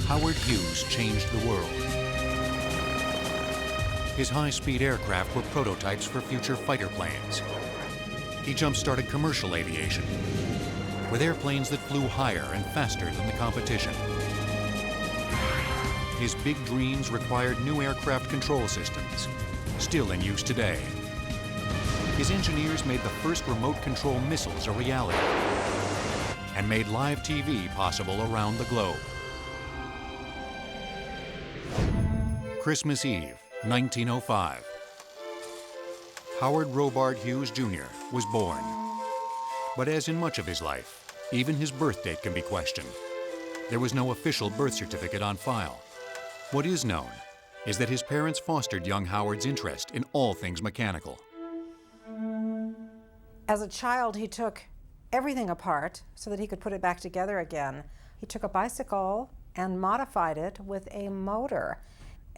Howard Hughes changed the world. His high-speed aircraft were prototypes for future fighter planes. He jump-started commercial aviation with airplanes that flew higher and faster than the competition. His big dreams required new aircraft control systems, still in use today. His engineers made the first remote control missiles a reality and made live TV possible around the globe. Christmas Eve, 1905. Howard Robart Hughes, Jr. was born. But as in much of his life, even his birth date can be questioned. There was no official birth certificate on file. What is known is that his parents fostered young Howard's interest in all things mechanical. As a child, he took everything apart so that he could put it back together again. He took a bicycle and modified it with a motor.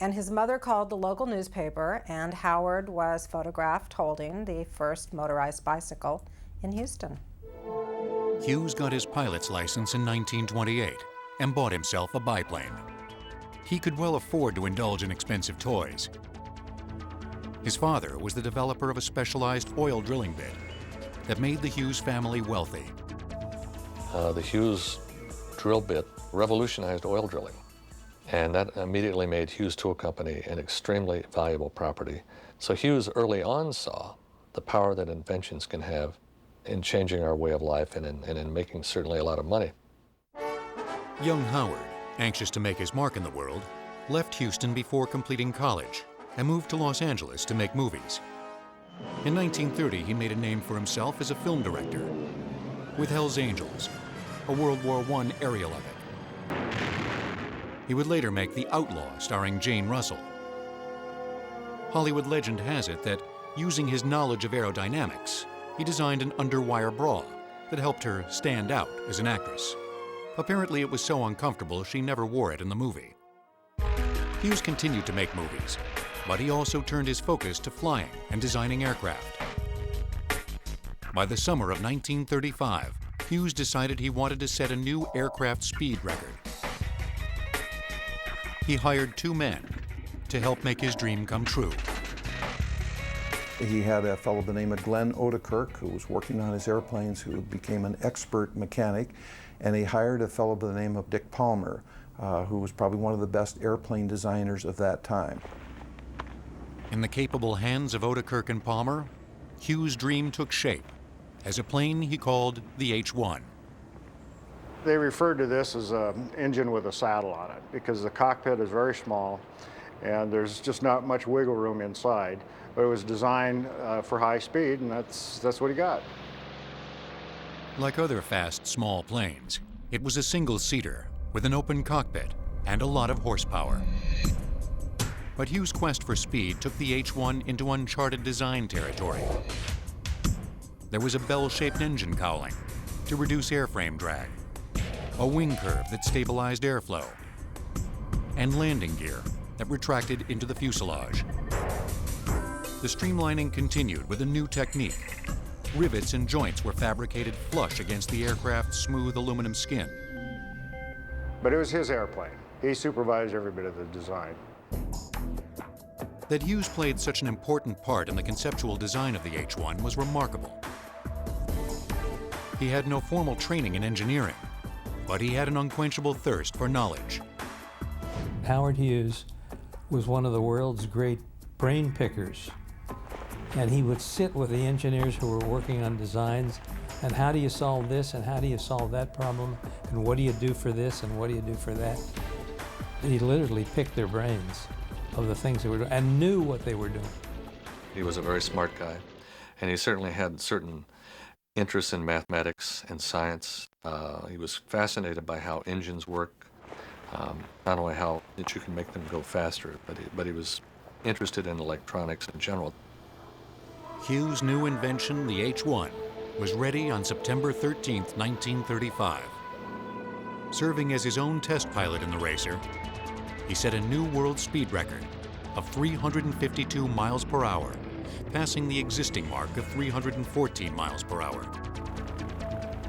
And his mother called the local newspaper, and Howard was photographed holding the first motorized bicycle in Houston. Hughes got his pilot's license in 1928 and bought himself a biplane. He could well afford to indulge in expensive toys. His father was the developer of a specialized oil drilling bit that made the Hughes family wealthy. The Hughes drill bit revolutionized oil drilling, and that immediately made Hughes Tool Company an extremely valuable property. So Hughes early on saw the power that inventions can have in changing our way of life and in making certainly a lot of money. Young Howard, anxious to make his mark in the world, left Houston before completing college and moved to Los Angeles to make movies. In 1930, he made a name for himself as a film director with Hell's Angels, a World War I aerial epic. He would later make The Outlaw, starring Jane Russell. Hollywood legend has it that, using his knowledge of aerodynamics, he designed an underwire bra that helped her stand out as an actress. Apparently, it was so uncomfortable she never wore it in the movie. Hughes continued to make movies, but he also turned his focus to flying and designing aircraft. By the summer of 1935, Hughes decided he wanted to set a new aircraft speed record. He hired 2 men to help make his dream come true. He had a fellow by the name of Glenn Odekirk, who was working on his airplanes, who became an expert mechanic, and he hired a fellow by the name of Dick Palmer, who was probably one of the best airplane designers of that time. In the capable hands of Odekirk and Palmer, Hughes' dream took shape as a plane he called the H-1. They referred to this as an engine with a saddle on it because the cockpit is very small and there's just not much wiggle room inside. But it was designed for high speed, and that's what he got. Like other fast, small planes, it was a single-seater with an open cockpit and a lot of horsepower. But Hughes' quest for speed took the H-1 into uncharted design territory. There was a bell-shaped engine cowling to reduce airframe drag, a wing curve that stabilized airflow, and landing gear that retracted into the fuselage. The streamlining continued with a new technique. Rivets and joints were fabricated flush against the aircraft's smooth aluminum skin. But it was his airplane. He supervised every bit of the design. That Hughes played such an important part in the conceptual design of the H-1 was remarkable. He had no formal training in engineering, but he had an unquenchable thirst for knowledge. Howard Hughes was one of the world's great brain pickers. And he would sit with the engineers who were working on designs, and how do you solve this, and how do you solve that problem, and what do you do for this, and what do you do for that? He literally picked their brains of the things they were doing, and knew what they were doing. He was a very smart guy, and he certainly had certain interests in mathematics and science. He was fascinated by how engines work, not only how that you can make them go faster, but he was interested in electronics in general. Hughes' new invention, the H-1, was ready on September 13, 1935. Serving as his own test pilot in the racer, he set a new world speed record of 352 miles per hour, passing the existing mark of 314 miles per hour.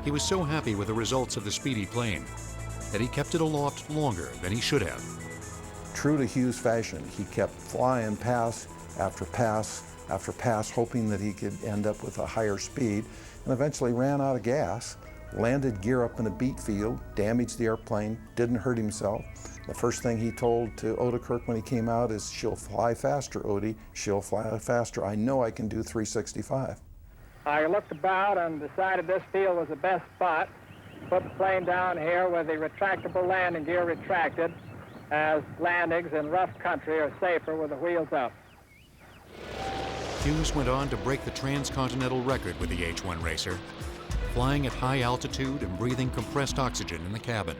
He was so happy with the results of the speedy plane that he kept it aloft longer than he should have. True to Hughes' fashion, he kept flying pass after pass after pass, hoping that he could end up with a higher speed, and eventually ran out of gas, landed gear up in a beet field, damaged the airplane, didn't hurt himself. The first thing he told to Odekirk when he came out is, "She'll fly faster, Odie, she'll fly faster. I know I can do 365. I looked about and decided this field was the best spot. Put the plane down here where the retractable landing gear retracted, as landings in rough country are safer with the wheels up." Hughes went on to break the transcontinental record with the H-1 racer, flying at high altitude and breathing compressed oxygen in the cabin.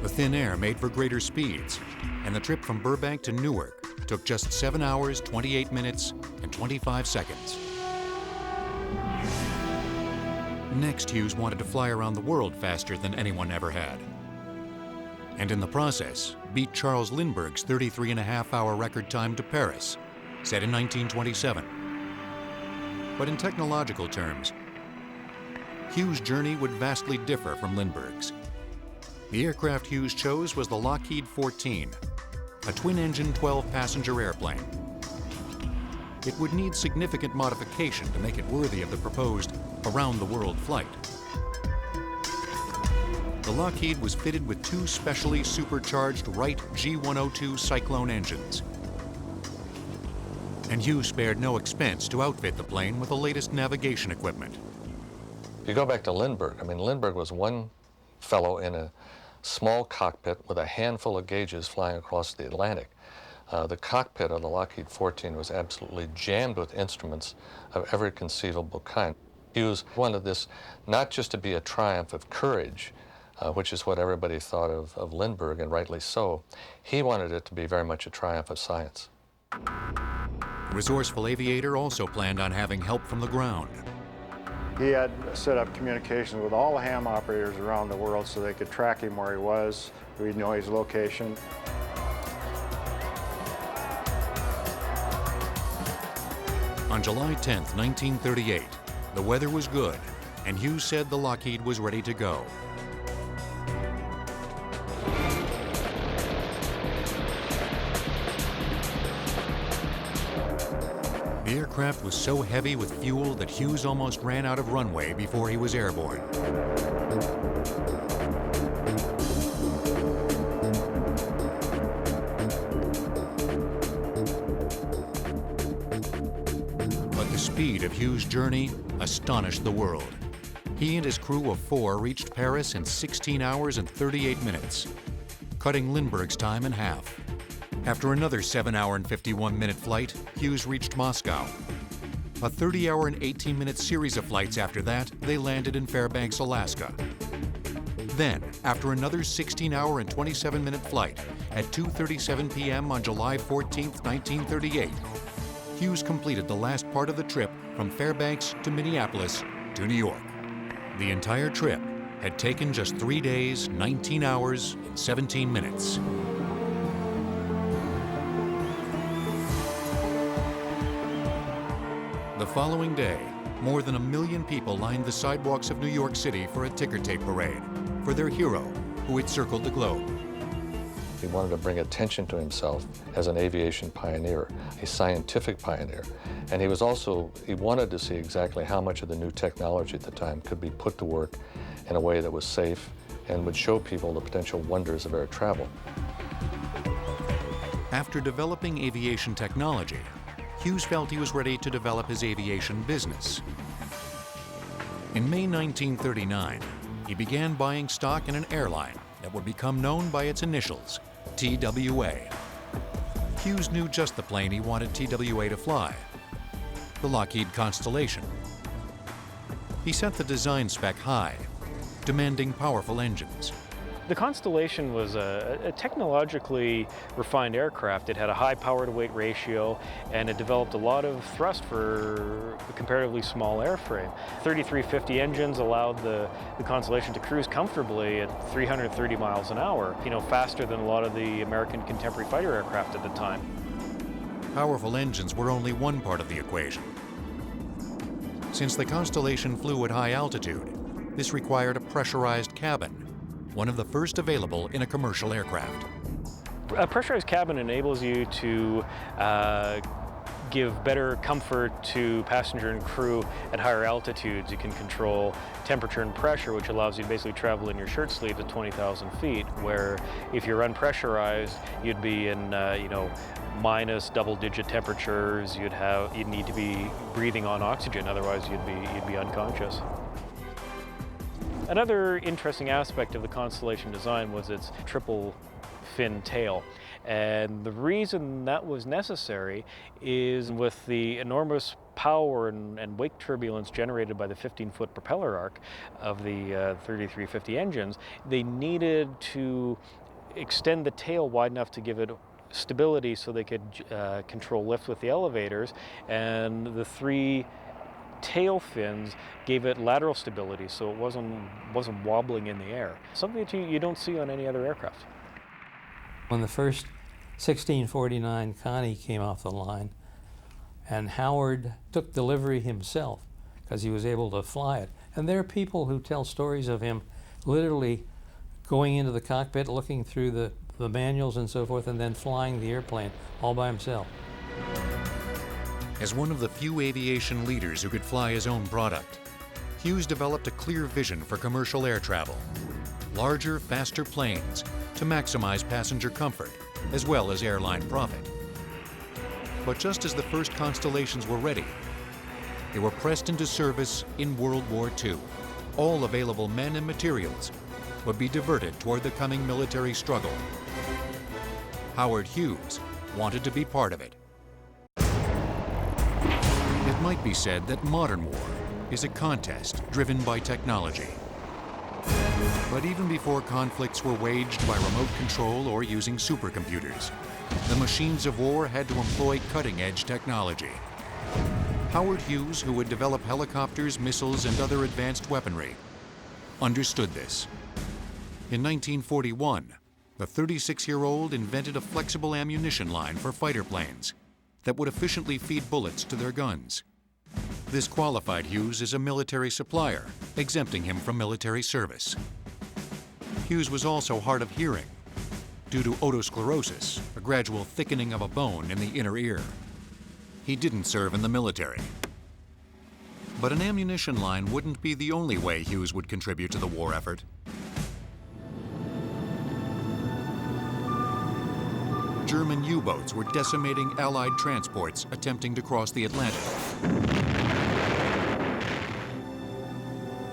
The thin air made for greater speeds, and the trip from Burbank to Newark took just 7 hours, 28 minutes, and 25 seconds. Next, Hughes wanted to fly around the world faster than anyone ever had, and in the process, beat Charles Lindbergh's 33.5-hour record time to Paris, set in 1927. But in technological terms, Hughes' journey would vastly differ from Lindbergh's. The aircraft Hughes chose was the Lockheed 14, a twin-engine 12-passenger airplane. It would need significant modification to make it worthy of the proposed around-the-world flight. The Lockheed was fitted with 2 specially supercharged Wright G102 Cyclone engines, and Hughes spared no expense to outfit the plane with the latest navigation equipment. If you go back to Lindbergh, I mean, Lindbergh was one fellow in a small cockpit with a handful of gauges flying across the Atlantic. The cockpit of the Lockheed 14 was absolutely jammed with instruments of every conceivable kind. Hughes wanted this not just to be a triumph of courage, which is what everybody thought of Lindbergh, and rightly so. He wanted it to be very much a triumph of science. The resourceful Aviator also planned on having help from the ground. He had set up communications with all the ham operators around the world so they could track him where he was, we'd know his location. On July 10, 1938, the weather was good, and Hughes said the Lockheed was ready to go. The aircraft was so heavy with fuel that Hughes almost ran out of runway before he was airborne. But the speed of Hughes' journey astonished the world. He and his crew of 4 reached Paris in 16 hours and 38 minutes, cutting Lindbergh's time in half. After another 7-hour and 51-minute flight, Hughes reached Moscow. A 30-hour and 18-minute series of flights after that, they landed in Fairbanks, Alaska. Then, after another 16-hour and 27-minute flight, at 2:37 p.m. on July 14, 1938, Hughes completed the last part of the trip from Fairbanks to Minneapolis to New York. The entire trip had taken just 3 days, 19 hours, and 17 minutes. The following day, more than 1 million people lined the sidewalks of New York City for a ticker tape parade for their hero, who had circled the globe. He wanted to bring attention to himself as an aviation pioneer, a scientific pioneer. And he wanted to see exactly how much of the new technology at the time could be put to work in a way that was safe and would show people the potential wonders of air travel. After developing aviation technology, Hughes felt he was ready to develop his aviation business. In May 1939, he began buying stock in an airline that would become known by its initials, TWA. Hughes knew just the plane he wanted TWA to fly, the Lockheed Constellation. He set the design spec high, demanding powerful engines. The Constellation was a technologically refined aircraft. It had a high power-to-weight ratio, and it developed a lot of thrust for a comparatively small airframe. 3350 engines allowed the Constellation to cruise comfortably at 330 miles an hour, faster than a lot of the American contemporary fighter aircraft at the time. Powerful engines were only one part of the equation. Since the Constellation flew at high altitude, this required a pressurized cabin, one of the first available in a commercial aircraft. A pressurized cabin enables you to give better comfort to passenger and crew at higher altitudes. You can control temperature and pressure, which allows you to basically travel in your shirt sleeves at 20,000 feet, where if you're unpressurized, you'd be in minus double-digit temperatures. You'd need to be breathing on oxygen, otherwise you'd be unconscious. Another interesting aspect of the Constellation design was its triple fin tail. And the reason that was necessary is with the enormous power and wake turbulence generated by the 15-foot propeller arc of the 3350 engines, they needed to extend the tail wide enough to give it stability so they could control lift with the elevators, and the three tail fins gave it lateral stability so it wasn't wobbling in the air. Something that you don't see on any other aircraft. When the first 1649 Connie came off the line, and Howard took delivery himself because he was able to fly it. And there are people who tell stories of him literally going into the cockpit, looking through the manuals and so forth, and then flying the airplane all by himself. As one of the few aviation leaders who could fly his own product, Hughes developed a clear vision for commercial air travel. Larger, faster planes to maximize passenger comfort, as well as airline profit. But just as the first Constellations were ready, they were pressed into service in World War II. All available men and materials would be diverted toward the coming military struggle. Howard Hughes wanted to be part of it. It might be said that modern war is a contest driven by technology. But even before conflicts were waged by remote control or using supercomputers, the machines of war had to employ cutting-edge technology. Howard Hughes, who would develop helicopters, missiles, and other advanced weaponry, understood this. In 1941, the 36-year-old invented a flexible ammunition line for fighter planes that would efficiently feed bullets to their guns. This qualified Hughes as a military supplier, exempting him from military service. Hughes was also hard of hearing due to otosclerosis, a gradual thickening of a bone in the inner ear. He didn't serve in the military. But an ammunition line wouldn't be the only way Hughes would contribute to the war effort. German U-boats were decimating Allied transports attempting to cross the Atlantic.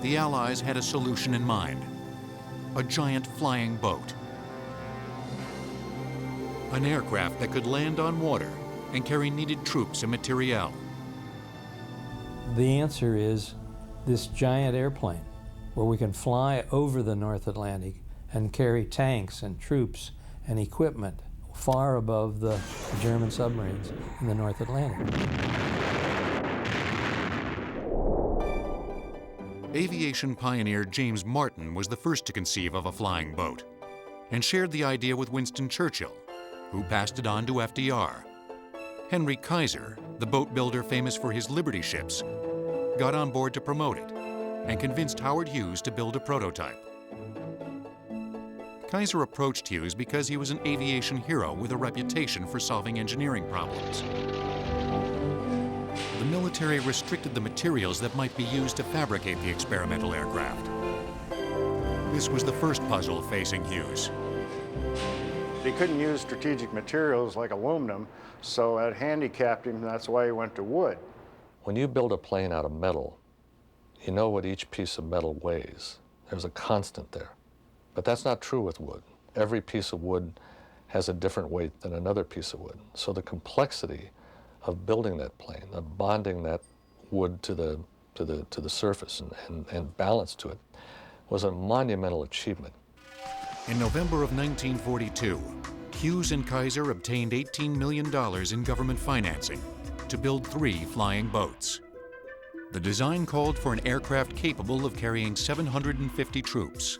The Allies had a solution in mind: a giant flying boat. An aircraft that could land on water and carry needed troops and materiel. The answer is this giant airplane where we can fly over the North Atlantic and carry tanks and troops and equipment far above the German submarines in the North Atlantic. Aviation pioneer James Martin was the first to conceive of a flying boat and shared the idea with Winston Churchill, who passed it on to FDR. Henry Kaiser, the boat builder famous for his Liberty ships, got on board to promote it and convinced Howard Hughes to build a prototype. Kaiser approached Hughes because he was an aviation hero with a reputation for solving engineering problems. The military restricted the materials that might be used to fabricate the experimental aircraft. This was the first puzzle facing Hughes. He couldn't use strategic materials like aluminum, so that handicapped him, and that's why he went to wood. When you build a plane out of metal, you know what each piece of metal weighs. There's a constant there. But that's not true with wood. Every piece of wood has a different weight than another piece of wood. So the complexity of building that plane, of bonding that wood to the surface and balance to it, was a monumental achievement. In November of 1942, Hughes and Kaiser obtained $18 million in government financing to build 3 flying boats. The design called for an aircraft capable of carrying 750 troops,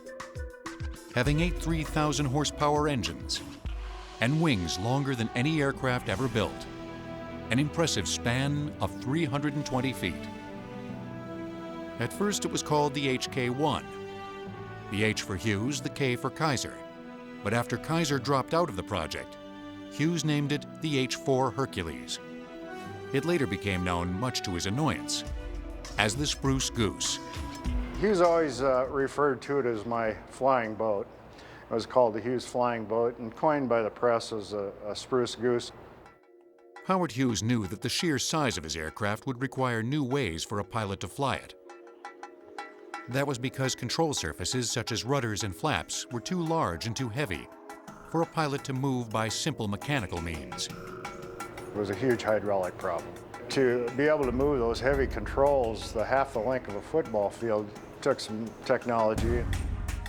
having 8 3,000 horsepower engines, and wings longer than any aircraft ever built, an impressive span of 320 feet. At first it was called the HK-1. the H for Hughes, the K for Kaiser. But after Kaiser dropped out of the project, Hughes named it the H-4 Hercules. It later became known, much to his annoyance, as the Spruce Goose. Hughes always referred to it as my flying boat. It was called the Hughes Flying Boat and coined by the press as a Spruce Goose. Howard Hughes knew that the sheer size of his aircraft would require new ways for a pilot to fly it. That was because control surfaces such as rudders and flaps were too large and too heavy for a pilot to move by simple mechanical means. It was a huge hydraulic problem. To be able to move those heavy controls half the length of a football field took some technology.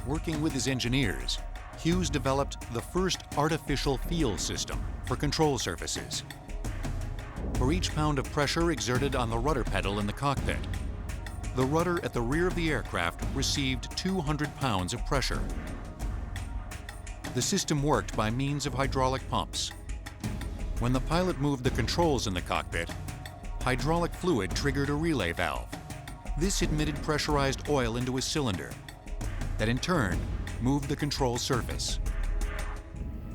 Working with his engineers, Hughes developed the first artificial feel system for control surfaces. For each pound of pressure exerted on the rudder pedal in the cockpit, the rudder at the rear of the aircraft received 200 pounds of pressure. The system worked by means of hydraulic pumps. When the pilot moved the controls in the cockpit, hydraulic fluid triggered a relay valve. This admitted pressurized oil into a cylinder that in turn moved the control surface.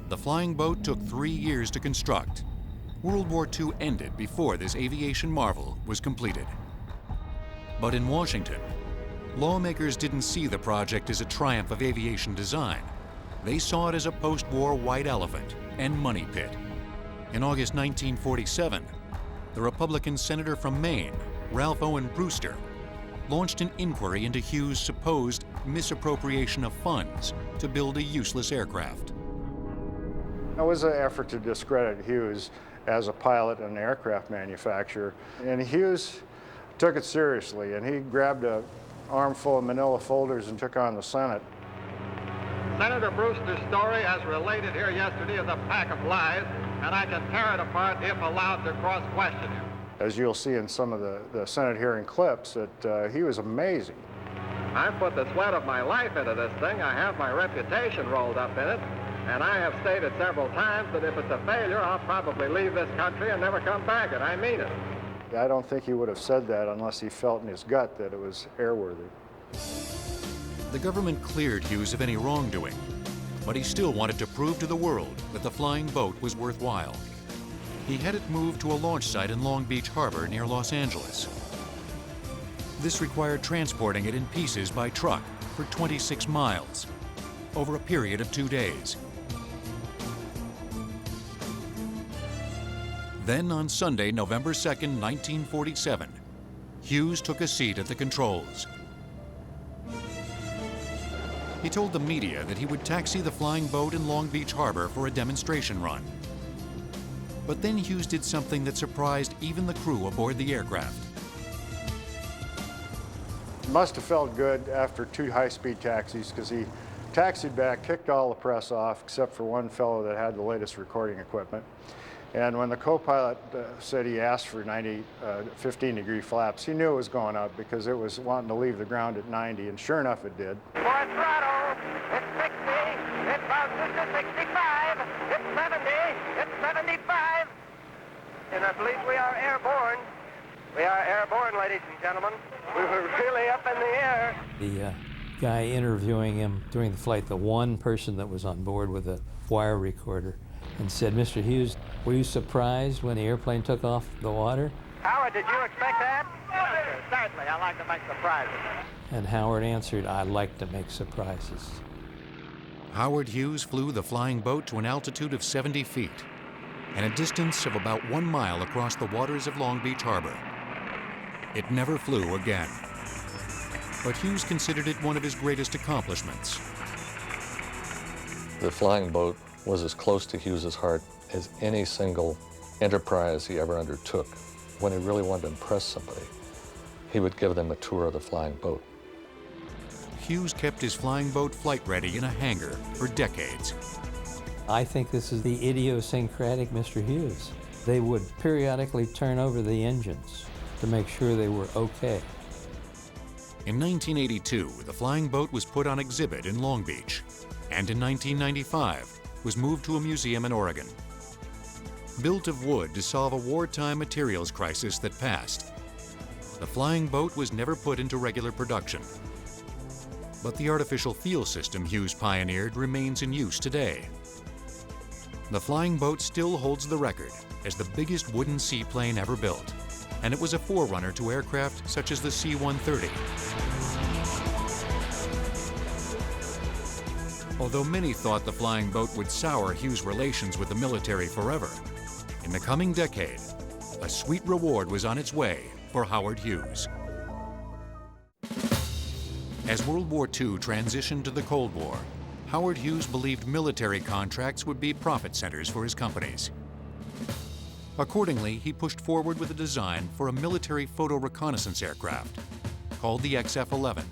The flying boat took 3 years to construct. World War II ended before this aviation marvel was completed. But in Washington, lawmakers didn't see the project as a triumph of aviation design. They saw it as a post-war white elephant and money pit. In August 1947, the Republican senator from Maine, Ralph Owen Brewster, launched an inquiry into Hughes' supposed misappropriation of funds to build a useless aircraft. It was an effort to discredit Hughes as a pilot and aircraft manufacturer. And Hughes took it seriously, and he grabbed an armful of manila folders and took on the Senate. Senator Brewster's story, as related here yesterday, is a pack of lies, and I can tear it apart if allowed to cross-question him. As you'll see in some of the Senate hearing clips, that he was amazing. I put the sweat of my life into this thing. I have my reputation rolled up in it, and I have stated several times that if it's a failure, I'll probably leave this country and never come back, and I mean it. I don't think he would have said that unless he felt in his gut that it was airworthy. The government cleared Hughes of any wrongdoing, but he still wanted to prove to the world that the flying boat was worthwhile. He had it moved to a launch site in Long Beach Harbor near Los Angeles. This required transporting it in pieces by truck for 26 miles over a period of 2 days. Then on Sunday, November 2nd, 1947, Hughes took a seat at the controls. He told the media that he would taxi the flying boat in Long Beach Harbor for a demonstration run. But then Hughes did something that surprised even the crew aboard the aircraft. It must have felt good after 2 high-speed taxis, because he taxied back, kicked all the press off, except for one fellow that had the latest recording equipment. And when the co-pilot said he asked for 15-degree flaps, he knew it was going up because it was wanting to leave the ground at 90, and sure enough it did. For throttle, it's 60, it bounces to 65, it's 70, it's 75. And I believe we are airborne. We are airborne, ladies and gentlemen. We were really up in the air. The guy interviewing him during the flight, the one person that was on board with a wire recorder, and said, "Mr. Hughes, were you surprised when the airplane took off the water?" Howard, did you expect that? Yes, sir. Certainly. I like to make surprises. And Howard answered, "I like to make surprises." Howard Hughes flew the flying boat to an altitude of 70 feet and a distance of about 1 mile across the waters of Long Beach Harbor. It never flew again. But Hughes considered it one of his greatest accomplishments. The flying boat was as close to Hughes's heart as any single enterprise he ever undertook. When he really wanted to impress somebody, he would give them a tour of the flying boat. Hughes kept his flying boat flight ready in a hangar for decades. I think this is the idiosyncratic Mr. Hughes. They would periodically turn over the engines to make sure they were okay. In 1982, the flying boat was put on exhibit in Long Beach, and in 1995 was moved to a museum in Oregon. Built of wood to solve a wartime materials crisis that passed, the flying boat was never put into regular production. But the artificial feel system Hughes pioneered remains in use today. The flying boat still holds the record as the biggest wooden seaplane ever built, and it was a forerunner to aircraft such as the C-130. Although many thought the flying boat would sour Hughes' relations with the military forever, in the coming decade, a sweet reward was on its way for Howard Hughes. As World War II transitioned to the Cold War, Howard Hughes believed military contracts would be profit centers for his companies. Accordingly, he pushed forward with a design for a military photo reconnaissance aircraft called the XF-11.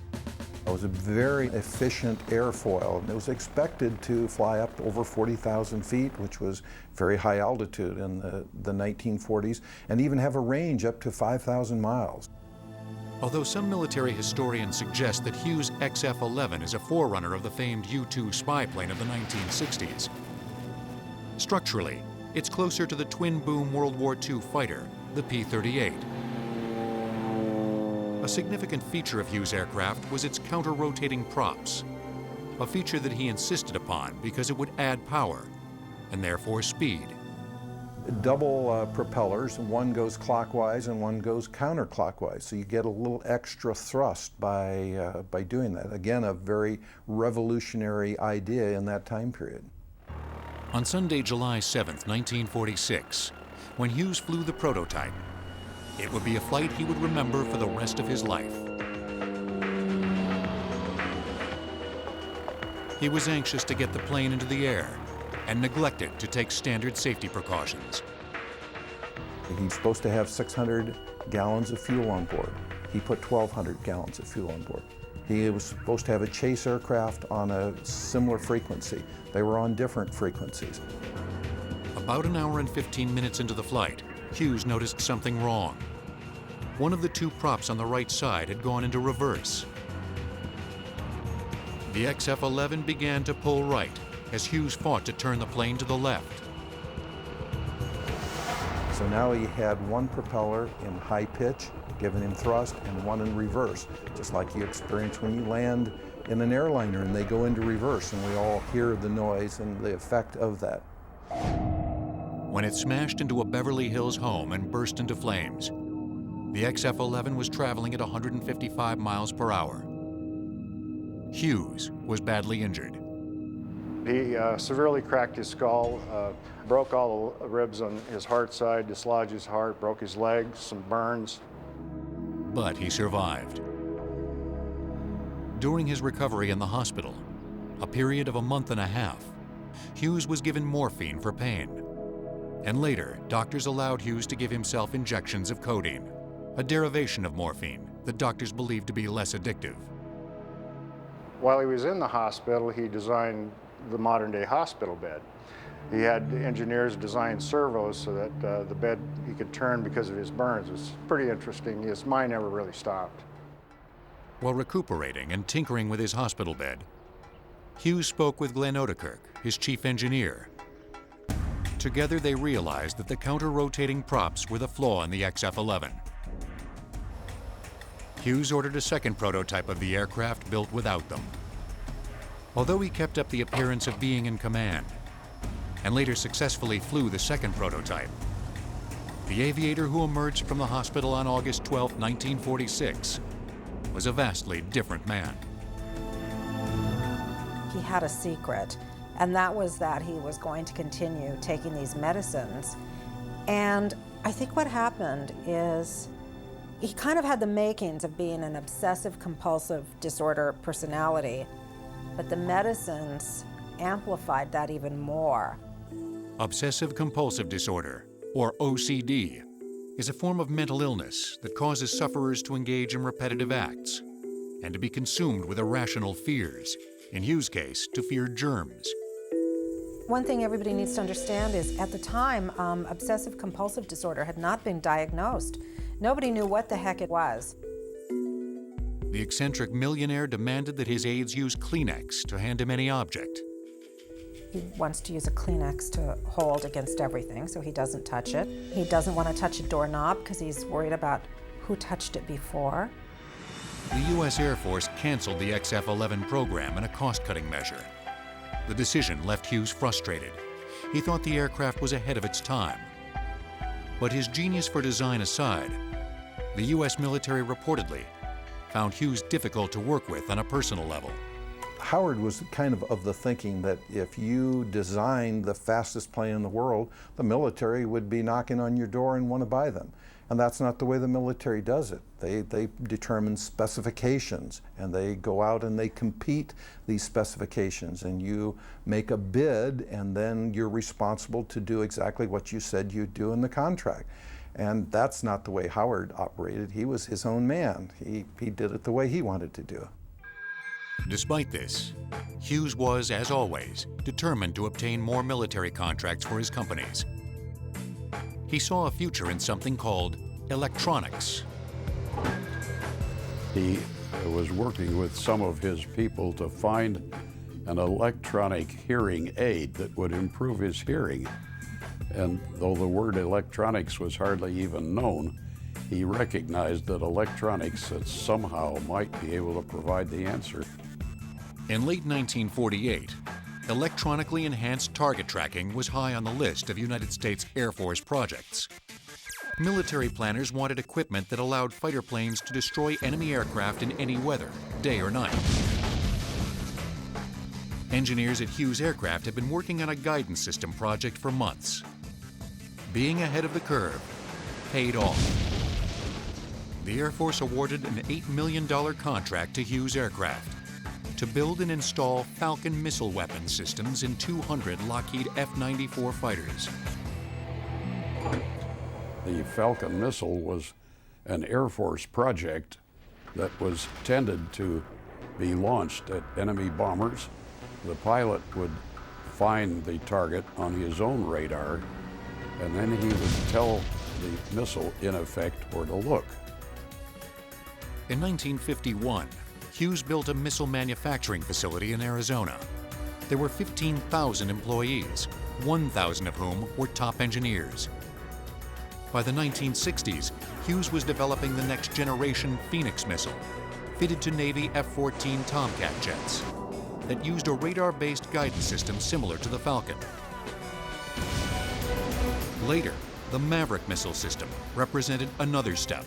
It was a very efficient airfoil, and it was expected to fly up over 40,000 feet, which was very high altitude in the 1940s, and even have a range up to 5,000 miles. Although some military historians suggest that Hughes' XF-11 is a forerunner of the famed U-2 spy plane of the 1960s, structurally, it's closer to the twin-boom World War II fighter, the P-38. A significant feature of Hughes' aircraft was its counter-rotating props, a feature that he insisted upon because it would add power, and therefore speed. Double propellers, and one goes clockwise and one goes counterclockwise, so you get a little extra thrust by doing that. Again, a very revolutionary idea in that time period. On Sunday, July 7th, 1946, when Hughes flew the prototype, it would be a flight he would remember for the rest of his life. He was anxious to get the plane into the air and neglected to take standard safety precautions. He's supposed to have 600 gallons of fuel on board. He put 1,200 gallons of fuel on board. He was supposed to have a chase aircraft on a similar frequency. They were on different frequencies. About an hour and 15 minutes into the flight, Hughes noticed something wrong. One of the two props on the right side had gone into reverse. The XF-11 began to pull right as Hughes fought to turn the plane to the left. So now he had one propeller in high pitch, giving him thrust, and one in reverse, just like you experience when you land in an airliner and they go into reverse, and we all hear the noise and the effect of that. When it smashed into a Beverly Hills home and burst into flames, the XF-11 was traveling at 155 miles per hour. Hughes was badly injured. He severely cracked his skull, broke all the ribs on his heart side, dislodged his heart, broke his legs, some burns. But he survived. During his recovery in the hospital, a period of a month and a half, Hughes was given morphine for pain. And later, doctors allowed Hughes to give himself injections of codeine, a derivation of morphine that doctors believed to be less addictive. While he was in the hospital, he designed the modern-day hospital bed. He had engineers design servos so that the bed he could turn because of his burns. It was pretty interesting. His mind never really stopped. While recuperating and tinkering with his hospital bed, Hughes spoke with Glenn Odekirk, his chief engineer. Together they realized that the counter-rotating props were the flaw in the XF-11. Hughes ordered a second prototype of the aircraft built without them. Although he kept up the appearance of being in command, and later successfully flew the second prototype, the aviator who emerged from the hospital on August 12, 1946, was a vastly different man. He had a secret, and that was that he was going to continue taking these medicines. And I think what happened is he kind of had the makings of being an obsessive-compulsive disorder personality, but the medicines amplified that even more. Obsessive-compulsive disorder, or OCD, is a form of mental illness that causes sufferers to engage in repetitive acts and to be consumed with irrational fears, in Hughes' case, to fear germs. One thing everybody needs to understand is, at the time, obsessive-compulsive disorder had not been diagnosed. Nobody knew what the heck it was. The eccentric millionaire demanded that his aides use Kleenex to hand him any object. He wants to use a Kleenex to hold against everything, so he doesn't touch it. He doesn't want to touch a doorknob because he's worried about who touched it before. The U.S. Air Force canceled the XF-11 program in a cost-cutting measure. The decision left Hughes frustrated. He thought the aircraft was ahead of its time. But his genius for design aside, the U.S. military reportedly found Hughes difficult to work with on a personal level. Howard was kind of the thinking that if you designed the fastest plane in the world, the military would be knocking on your door and want to buy them. And that's not the way the military does it. They determine specifications, and they go out and they compete these specifications, and you make a bid, and then you're responsible to do exactly what you said you'd do in the contract. And that's not the way Howard operated. He was his own man. He did it the way he wanted to do it. Despite this, Hughes was, as always, determined to obtain more military contracts for his companies. He saw a future in something called electronics. He was working with some of his people to find an electronic hearing aid that would improve his hearing. And though the word electronics was hardly even known, he recognized that electronics that somehow might be able to provide the answer. In late 1948, electronically enhanced target tracking was high on the list of United States Air Force projects. Military planners wanted equipment that allowed fighter planes to destroy enemy aircraft in any weather, day or night. Engineers at Hughes Aircraft had been working on a guidance system project for months. Being ahead of the curve paid off. The Air Force awarded an $8 million contract to Hughes Aircraft to build and install Falcon missile weapon systems in 200 Lockheed F-94 fighters. The Falcon missile was an Air Force project that was intended to be launched at enemy bombers. The pilot would find the target on his own radar, and then he would tell the missile, in effect, where to look. In 1951, Hughes built a missile manufacturing facility in Arizona. There were 15,000 employees, 1,000 of whom were top engineers. By the 1960s, Hughes was developing the next generation Phoenix missile, fitted to Navy F-14 Tomcat jets, that used a radar-based guidance system similar to the Falcon. Later, the Maverick missile system represented another step.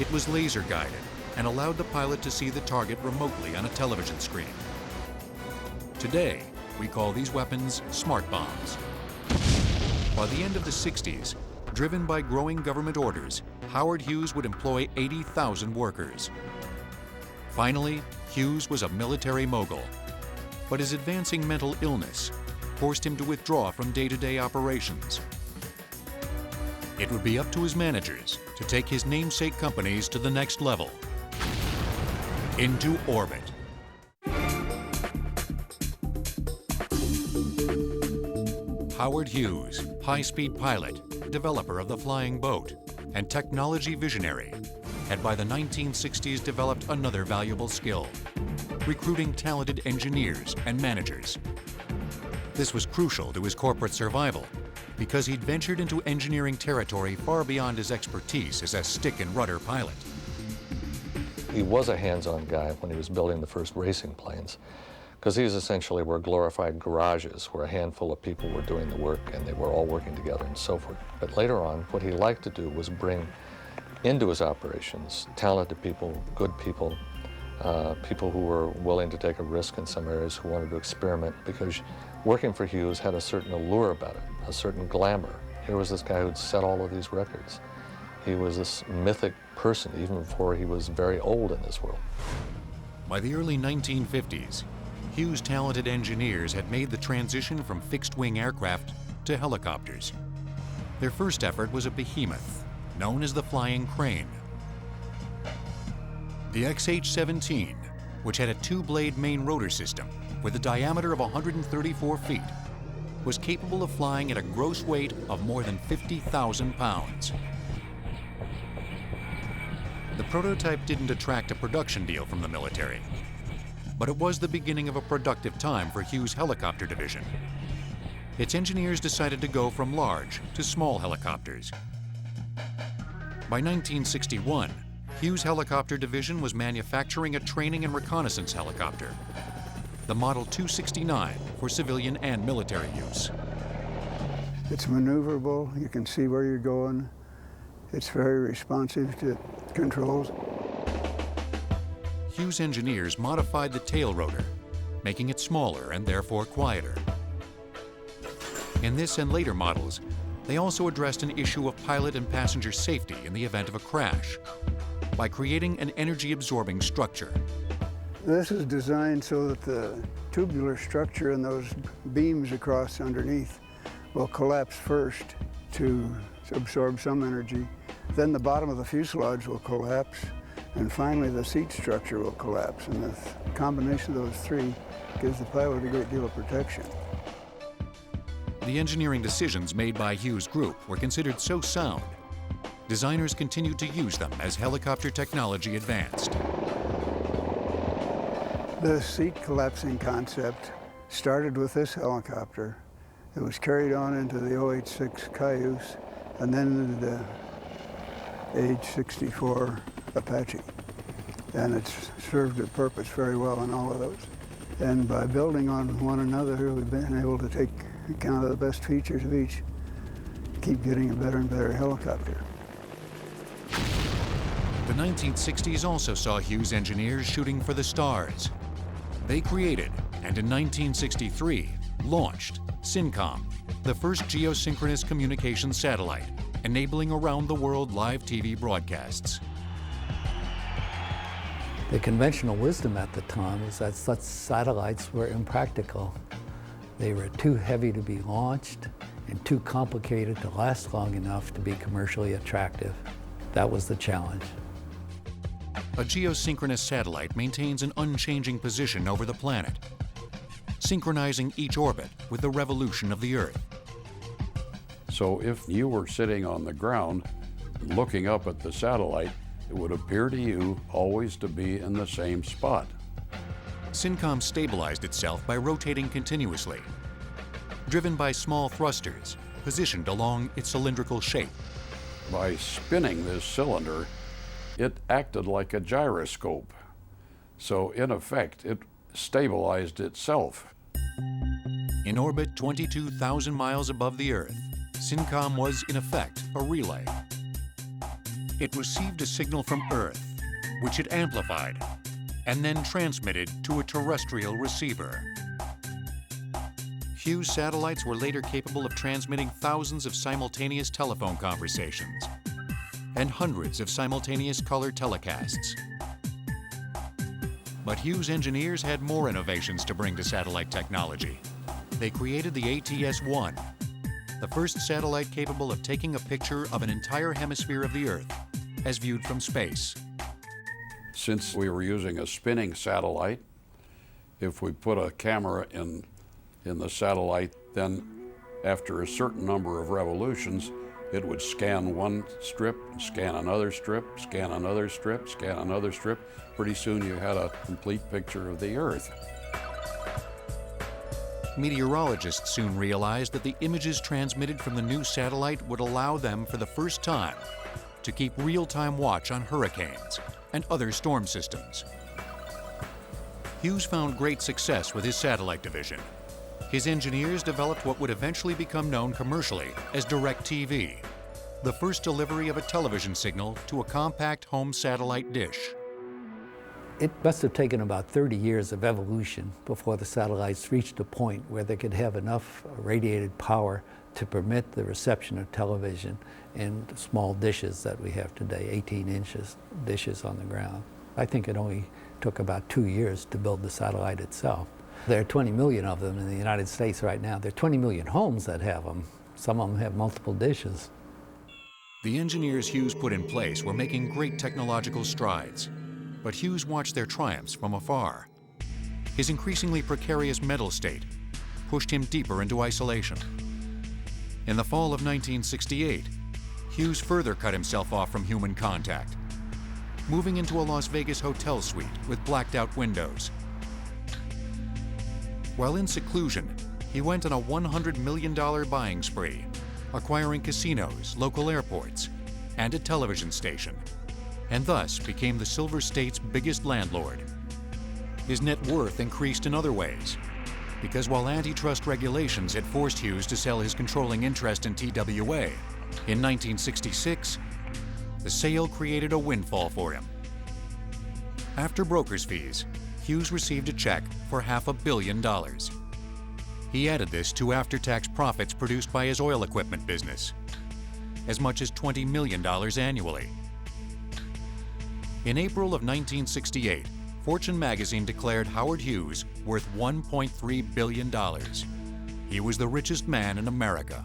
It was laser-guided and allowed the pilot to see the target remotely on a television screen. Today, we call these weapons smart bombs. By the end of the 60s, driven by growing government orders, Howard Hughes would employ 80,000 workers. Finally, Hughes was a military mogul, but his advancing mental illness forced him to withdraw from day-to-day operations. It would be up to his managers to take his namesake companies to the next level, into orbit. Howard Hughes, high-speed pilot, developer of the flying boat, and technology visionary, had by the 1960s developed another valuable skill: recruiting talented engineers and managers. This was crucial to his corporate survival because he'd ventured into engineering territory far beyond his expertise as a stick and rudder pilot. He was a hands-on guy when he was building the first racing planes, because these essentially were glorified garages where a handful of people were doing the work and they were all working together and so forth. But later on, what he liked to do was bring into his operations talented people, good people, people who were willing to take a risk in some areas, who wanted to experiment, because working for Hughes had a certain allure about it, a certain glamour. Here was this guy who'd set all of these records. He was this mythic person even before he was very old in this world. By the early 1950s, Hughes' talented engineers had made the transition from fixed-wing aircraft to helicopters. Their first effort was a behemoth, known as the flying crane. The XH-17, which had a two-blade main rotor system with a diameter of 134 feet, was capable of flying at a gross weight of more than 50,000 pounds. The prototype didn't attract a production deal from the military, but it was the beginning of a productive time for Hughes' helicopter division. Its engineers decided to go from large to small helicopters. By 1961, Hughes Helicopter Division was manufacturing a training and reconnaissance helicopter, the Model 269 for civilian and military use. It's maneuverable, you can see where you're going. It's very responsive to controls. Hughes engineers modified the tail rotor, making it smaller and therefore quieter. In this and later models, they also addressed an issue of pilot and passenger safety in the event of a crash by creating an energy-absorbing structure. This is designed so that the tubular structure and those beams across underneath will collapse first to absorb some energy. Then the bottom of the fuselage will collapse, and finally the seat structure will collapse. And the combination of those three gives the pilot a great deal of protection. The engineering decisions made by Hughes Group were considered so sound, designers continued to use them as helicopter technology advanced. The seat collapsing concept started with this helicopter. It was carried on into the 086 Cayuse and then into the H-64 Apache. And it's served a purpose very well in all of those. And by building on one another, we've been able to take account of the best features of each, keep getting a better and better helicopter. The 1960s also saw Hughes engineers shooting for the stars. They created, and in 1963, launched SYNCOM, the first geosynchronous communications satellite, enabling around-the-world live TV broadcasts. The conventional wisdom at the time was that such satellites were impractical. They were too heavy to be launched and too complicated to last long enough to be commercially attractive. That was the challenge. A geosynchronous satellite maintains an unchanging position over the planet, synchronizing each orbit with the revolution of the Earth. So if you were sitting on the ground looking up at the satellite, it would appear to you always to be in the same spot. SYNCOM stabilized itself by rotating continuously, driven by small thrusters positioned along its cylindrical shape. By spinning this cylinder, it acted like a gyroscope. So in effect, it stabilized itself. In orbit 22,000 miles above the Earth, SYNCOM was, in effect, a relay. It received a signal from Earth, which it amplified, and then transmitted to a terrestrial receiver. Hughes satellites were later capable of transmitting thousands of simultaneous telephone conversations and hundreds of simultaneous color telecasts. But Hughes engineers had more innovations to bring to satellite technology. They created the ATS-1, the first satellite capable of taking a picture of an entire hemisphere of the Earth as viewed from space. Since we were using a spinning satellite, if we put a camera in the satellite, then after a certain number of revolutions, it would scan one strip, scan another strip, scan another strip, scan another strip. Pretty soon you had a complete picture of the Earth. Meteorologists soon realized that the images transmitted from the new satellite would allow them for the first time to keep real-time watch on hurricanes and other storm systems. Hughes found great success with his satellite division. His engineers developed what would eventually become known commercially as DirecTV, the first delivery of a television signal to a compact home satellite dish. It must have taken about 30 years of evolution before the satellites reached a point where they could have enough radiated power to permit the reception of television in small dishes that we have today, 18 inches dishes on the ground. I think it only took about 2 years to build the satellite itself. There are 20 million of them in the United States right now. There are 20 million homes that have them. Some of them have multiple dishes. The engineers Hughes put in place were making great technological strides, but Hughes watched their triumphs from afar. His increasingly precarious mental state pushed him deeper into isolation. In the fall of 1968, Hughes further cut himself off from human contact, moving into a Las Vegas hotel suite with blacked-out windows. While in seclusion, he went on a $100 million buying spree, acquiring casinos, local airports, and a television station. and thus became the Silver State's biggest landlord. His net worth increased in other ways, because while antitrust regulations had forced Hughes to sell his controlling interest in TWA, in 1966, the sale created a windfall for him. After broker's fees, Hughes received a check for $500 million. He added this to after-tax profits produced by his oil equipment business, as much as $20 million annually. In April of 1968, Fortune magazine declared Howard Hughes worth $1.3 billion. He was the richest man in America.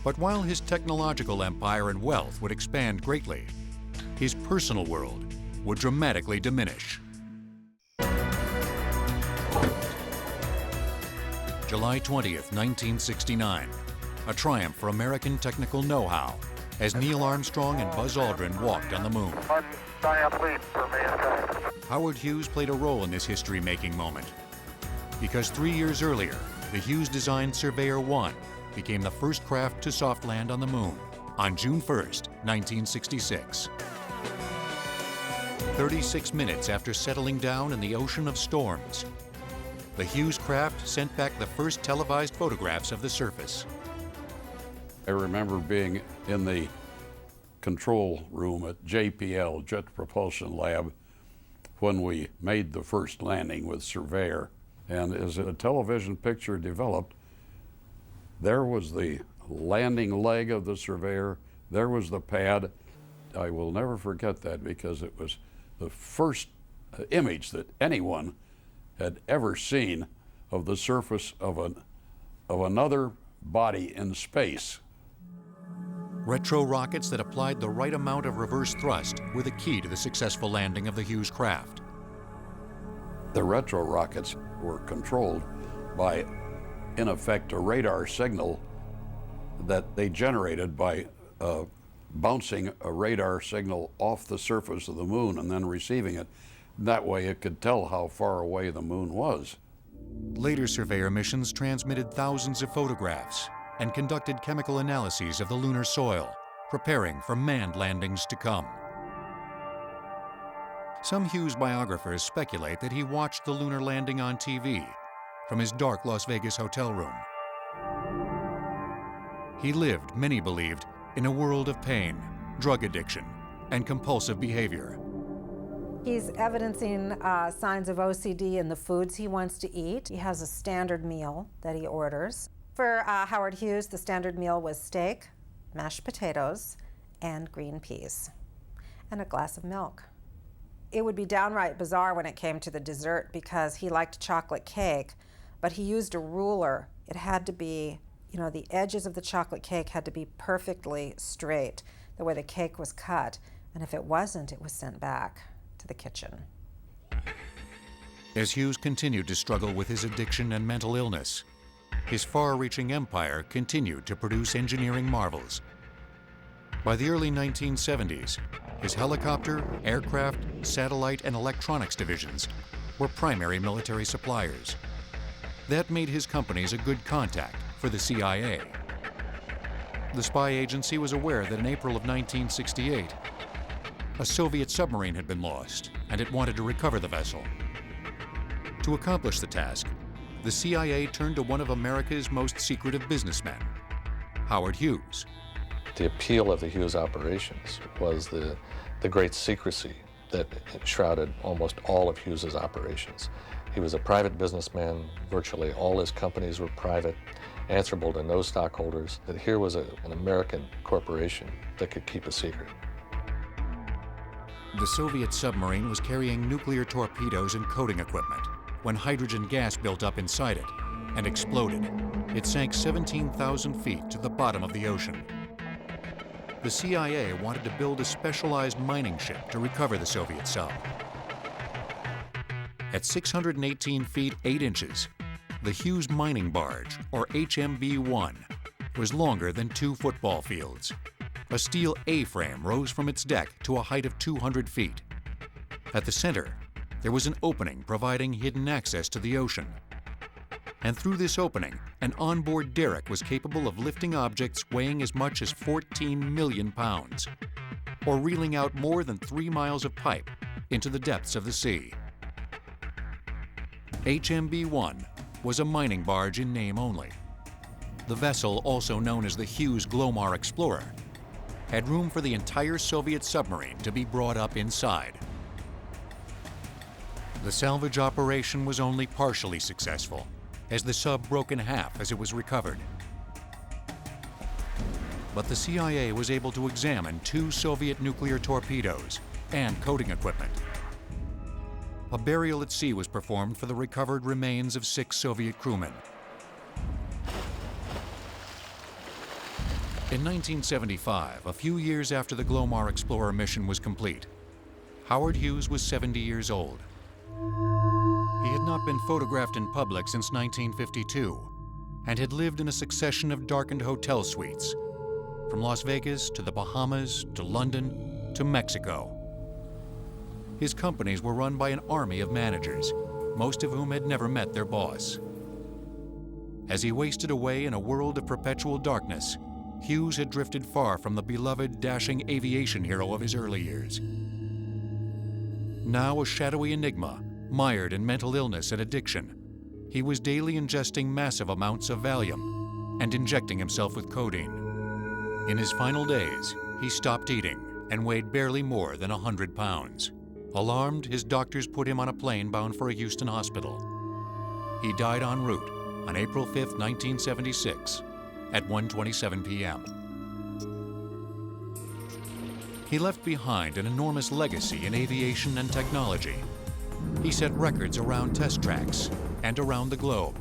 But while his technological empire and wealth would expand greatly, his personal world would dramatically diminish. July 20th, 1969, a triumph for American technical know-how as Neil Armstrong and Buzz Aldrin walked on the moon. One giant leap for mankind. Howard Hughes played a role in this history-making moment because 3 years earlier, the Hughes-designed Surveyor 1 became the first craft to soft land on the moon on June 1st, 1966. 36 minutes after settling down in the ocean of storms, the Hughes craft sent back the first televised photographs of the surface. I remember being in the control room at JPL, Jet Propulsion Lab, when we made the first landing with Surveyor. And as a television picture developed, there was the landing leg of the Surveyor, there was the pad. I will never forget that because it was the first image that anyone had ever seen of the surface of another body in space. Retro rockets that applied the right amount of reverse thrust were the key to the successful landing of the Hughes craft. The retro rockets were controlled by, in effect, a radar signal that they generated by bouncing a radar signal off the surface of the moon and then receiving it. That way it could tell how far away the moon was. Later Surveyor missions transmitted thousands of photographs and conducted chemical analyses of the lunar soil, preparing for manned landings to come. Some Hughes biographers speculate that he watched the lunar landing on TV from his dark Las Vegas hotel room. He lived, many believed, in a world of pain, drug addiction, and compulsive behavior. He's evidencing signs of OCD in the foods he wants to eat. He has a standard meal that he orders. For Howard Hughes, the standard meal was steak, mashed potatoes, and green peas, and a glass of milk. It would be downright bizarre when it came to the dessert because he liked chocolate cake, but he used a ruler. It had to be, the edges of the chocolate cake had to be perfectly straight, the way the cake was cut, and if it wasn't, it was sent back to the kitchen. As Hughes continued to struggle with his addiction and mental illness, his far-reaching empire continued to produce engineering marvels. By the early 1970s, his helicopter, aircraft, satellite, and electronics divisions were primary military suppliers. That made his companies a good contact for the CIA. The spy agency was aware that in April of 1968, a Soviet submarine had been lost, and it wanted to recover the vessel. To accomplish the task, the CIA turned to one of America's most secretive businessmen, Howard Hughes. The appeal of the Hughes operations was the great secrecy that shrouded almost all of Hughes's operations. He was a private businessman. Virtually all his companies were private, answerable to no stockholders. That here was an American corporation that could keep a secret. The Soviet submarine was carrying nuclear torpedoes and coating equipment when hydrogen gas built up inside it and exploded. It sank 17,000 feet to the bottom of the ocean. The CIA wanted to build a specialized mining ship to recover the Soviet sub. At 618 feet 8 inches, the Hughes mining barge, or HMB-1, was longer than 2 football fields. A steel A-frame rose from its deck to a height of 200 feet. At the center, there was an opening providing hidden access to the ocean. And through this opening, an onboard derrick was capable of lifting objects weighing as much as 14 million pounds. or reeling out more than 3 miles of pipe into the depths of the sea. HMB-1 was a mining barge in name only. The vessel, also known as the Hughes Glomar Explorer, had room for the entire Soviet submarine to be brought up inside. The salvage operation was only partially successful, as the sub broke in half as it was recovered. But the CIA was able to examine 2 Soviet nuclear torpedoes and coating equipment. A burial at sea was performed for the recovered remains of 6 Soviet crewmen. In 1975, a few years after the Glomar Explorer mission was complete, Howard Hughes was 70 years old. He had not been photographed in public since 1952 and had lived in a succession of darkened hotel suites, from Las Vegas to the Bahamas to London to Mexico. His companies were run by an army of managers, most of whom had never met their boss. As he wasted away in a world of perpetual darkness, Hughes had drifted far from the beloved, dashing aviation hero of his early years. Now a shadowy enigma, mired in mental illness and addiction, he was daily ingesting massive amounts of Valium and injecting himself with codeine. In his final days, he stopped eating and weighed barely more than 100 pounds. Alarmed, his doctors put him on a plane bound for a Houston hospital. He died en route on April 5, 1976, at 1:27 p.m. He left behind an enormous legacy in aviation and technology. He set records around test tracks and around the globe.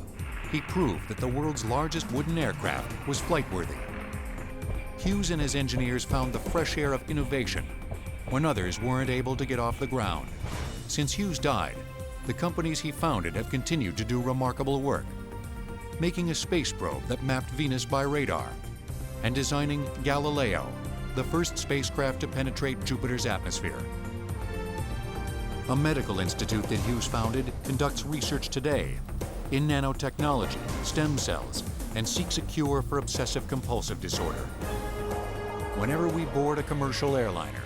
He proved that the world's largest wooden aircraft was flight-worthy. Hughes and his engineers found the fresh air of innovation when others weren't able to get off the ground. Since Hughes died, the companies he founded have continued to do remarkable work, making a space probe that mapped Venus by radar, and designing Galileo, the first spacecraft to penetrate Jupiter's atmosphere. A medical institute that Hughes founded conducts research today in nanotechnology, stem cells, and seeks a cure for obsessive-compulsive disorder. Whenever we board a commercial airliner,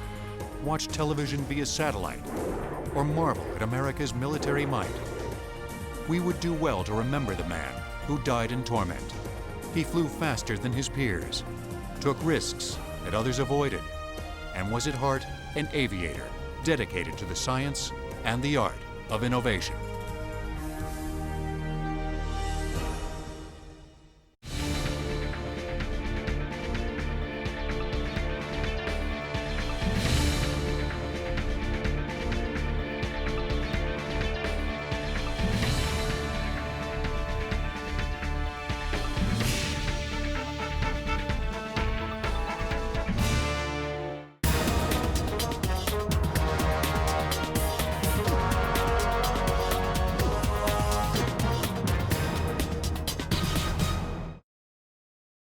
watch television via satellite, or marvel at America's military might, we would do well to remember the man who died in torment. He flew faster than his peers, took risks that others avoided, and was at heart an aviator dedicated to the science and the art of innovation.